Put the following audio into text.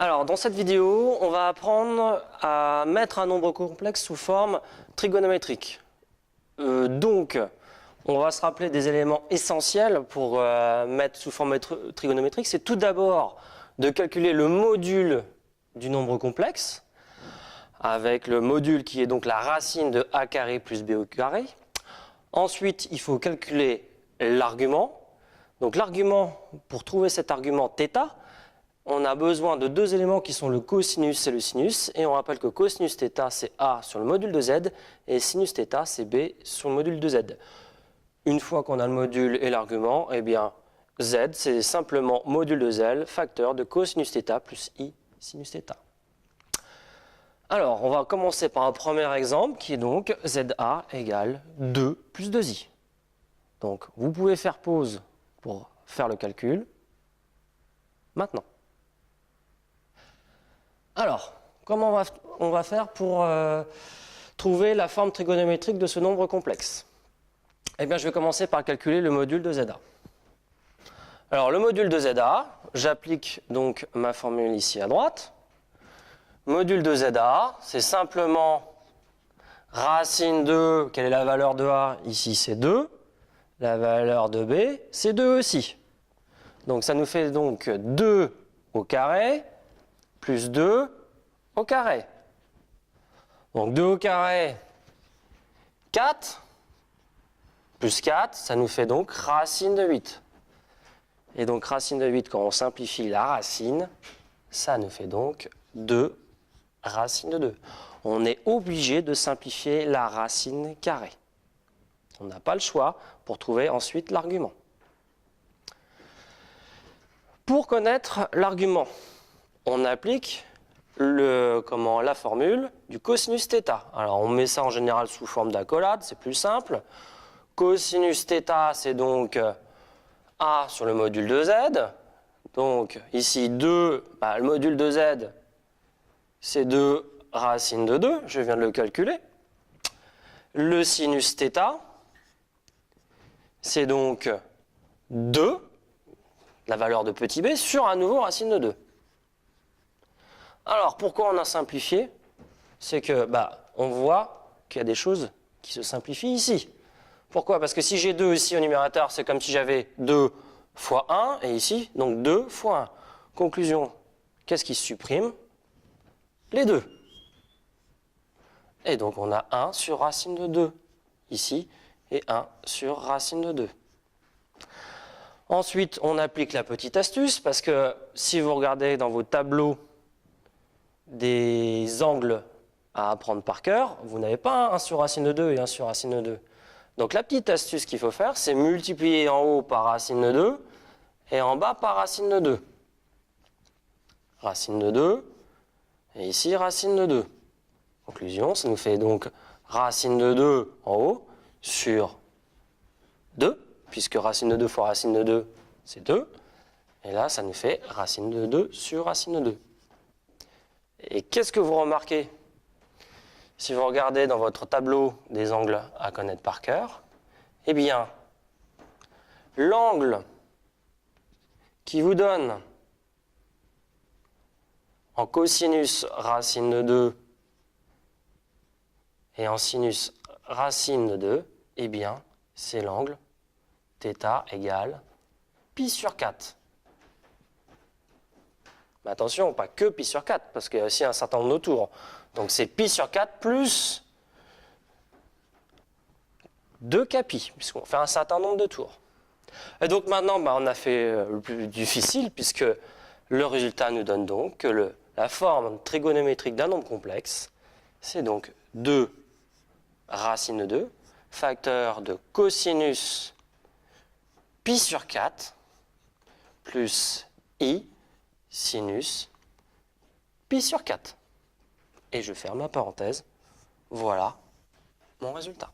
Alors, dans cette vidéo, on va apprendre à mettre un nombre complexe sous forme trigonométrique. Donc, on va se rappeler des éléments essentiels pour mettre sous forme trigonométrique. C'est tout d'abord de calculer le module du nombre complexe, avec le module qui est donc la racine de a carré plus b au carré. Ensuite, il faut calculer l'argument. Donc l'argument, pour trouver cet argument θ, on a besoin de deux éléments qui sont le cosinus et le sinus. Et on rappelle que cosinus θ, c'est a sur le module de z, et sinus θ, c'est b sur le module de z. Une fois qu'on a le module et l'argument, eh bien z, c'est simplement module de z, facteur de cosinus θ plus i sinus θ. Alors, on va commencer par un premier exemple qui est donc ZA égale 2 plus 2i. Donc, vous pouvez faire pause pour faire le calcul maintenant. Alors, comment on va faire pour trouver la forme trigonométrique de ce nombre complexe? Eh bien, je vais commencer par calculer le module de ZA. Alors, le module de ZA, j'applique donc ma formule ici à droite. Module de ZA, c'est simplement racine de, quelle est la valeur de A? Ici, c'est 2. La valeur de B, c'est 2 aussi. Donc, ça nous fait donc 2 au carré plus 2 au carré. Donc, 2 au carré, 4, plus 4, ça nous fait donc racine de 8. Et donc, racine de 8, quand on simplifie la racine, ça nous fait donc 2 racine de 2. On est obligé de simplifier la racine carrée. On n'a pas le choix pour trouver ensuite l'argument. Pour connaître l'argument, on applique la formule du cosinus θ. Alors on met ça en général sous forme d'accolade, c'est plus simple. Cosinus θ, c'est donc A sur le module de Z. Donc ici 2, le module de Z, c'est 2 racine de 2, je viens de le calculer. Le sinus θ, c'est donc 2, la valeur de petit b, sur un nouveau racine de 2. Alors, pourquoi on a simplifié? C'est que, on voit qu'il y a des choses qui se simplifient ici. Pourquoi? Parce que si j'ai 2 ici au numérateur, c'est comme si j'avais 2 fois 1, et ici, donc 2 fois 1. Conclusion, qu'est-ce qui se supprime? Les 2. Et donc on a 1 sur racine de 2 ici et 1 sur racine de 2. Ensuite, on applique la petite astuce parce que si vous regardez dans vos tableaux des angles à apprendre par cœur, vous n'avez pas 1 sur racine de 2 et 1 sur racine de 2. Donc la petite astuce qu'il faut faire, c'est multiplier en haut par racine de 2 et en bas par racine de 2. Racine de 2. Et ici, racine de 2. Conclusion, ça nous fait donc racine de 2 en haut sur 2, puisque racine de 2 fois racine de 2, c'est 2. Et là, ça nous fait racine de 2 sur racine de 2. Et qu'est-ce que vous remarquez si vous regardez dans votre tableau des angles à connaître par cœur? Eh bien, l'angle qui vous donne en cosinus racine de 2 et en sinus racine de 2, eh bien, c'est l'angle θ égale pi sur 4. Mais attention, pas que pi sur 4, parce qu'il y a aussi un certain nombre de tours. Donc c'est pi sur 4 plus 2kpi, puisqu'on fait un certain nombre de tours. Et donc maintenant, on a fait le plus difficile, puisque le résultat nous donne donc que la forme trigonométrique d'un nombre complexe, c'est donc 2 racine de 2, facteur de cosinus pi sur 4, plus i sinus pi sur 4. Et je ferme la parenthèse. Voilà mon résultat.